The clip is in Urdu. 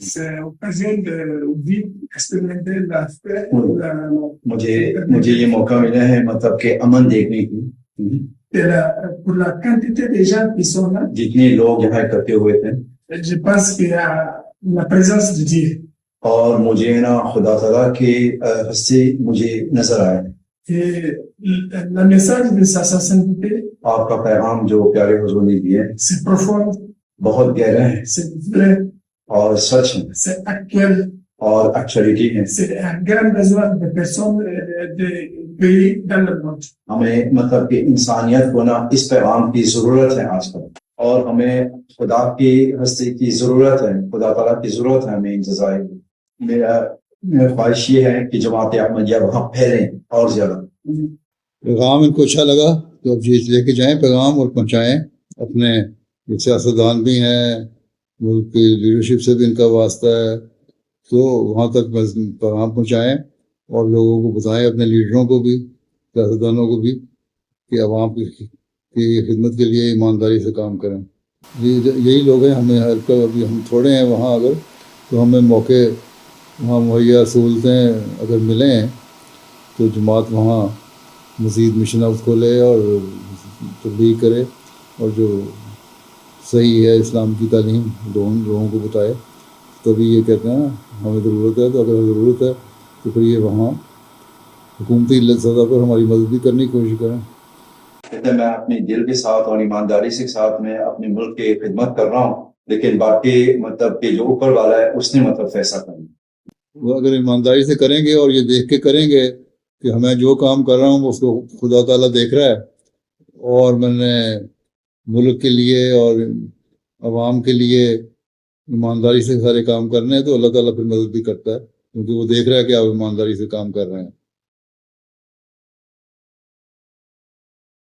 C'est l'occasion de vivre, expérimenter la paix, مجھے یہ موقع ملا ہے مطلب کہ امن دیکھنے کی pour la quantité de gens qui sont là. جتنے لوگ یہاں اکٹھے ہوئے تھے Je pense qu'il y a la présence de Dieu. اور مجھے نا خدا تعالیٰ کے حصے مجھے نظر آئے. Et le message de sa sainteté, آپ کا پیغام جو پیارے حضور نے دیا ہے c'est profond, بہت گہرا ہے c'est vrai, اور سچ ہے c'est actuel. اور ایکچولیٹی ہے. C'est un grand besoin de personnes de pays dans le monde. ہمیں مطلب کہ انسانیت کو نا اس پیغام کی ضرورت ہے آج کل, اور ہمیں خدا کی ہستی کی ضرورت ہے, خدا تعالیٰ کی ضرورت ہے ہمیں انتظار. میرا خواہش یہ ہے کہ جماعت احمدیہ وہاں پھیلیں اور زیادہ. پیغام ان کو اچھا لگا تو اب یہ لے کے جائیں پیغام اور پہنچائیں. اپنے سیاستدان بھی ہیں, ملک کی لیڈرشپ سے بھی ان کا واسطہ ہے, تو وہاں تک پیغام پہنچائیں اور لوگوں کو بتائیں, اپنے لیڈروں کو بھی, سیاستدانوں کو بھی, کہ عوام کی خدمت کے لیے ایمانداری سے کام کریں. یہی لوگ ہیں. ہمیں ابھی ہم تھوڑے ہیں وہاں, اگر تو ہمیں موقع وہاں مہیا سہولتیں اگر ملیں تو جماعت وہاں مزید مشن ہاؤس کھولے اور تبلیغ کرے, اور جو صحیح ہے اسلام کی تعلیم لوگوں کو بتائے. تبھی یہ کہتے ہیں ہمیں ضرورت ہے, تو اگر ضرورت ہے تو پھر یہ وہاں حکومتی سطح پر ہماری مدد بھی کرنے کی کوشش کریں. کہتے ہیں میں اپنے دل کے ساتھ اور ایمانداری کے ساتھ میں اپنے ملک کی خدمت کر رہا ہوں, لیکن باقی مطلب کہ جو اوپر والا ہے اس نے مطلب فیصلہ کرنا. وہ اگر ایمانداری سے کریں گے اور یہ دیکھ کے کریں گے کہ ہمیں جو کام کر رہا ہوں اس کو خدا تعالیٰ دیکھ رہا ہے, اور میں نے ملک کے لیے اور عوام کے لیے ایمانداری سے سارے کام کرنے ہیں, تو اللہ تعالیٰ پھر مدد بھی کرتا ہے, کیونکہ وہ دیکھ رہا ہے کہ آپ ایمانداری سے کام کر رہے ہیں.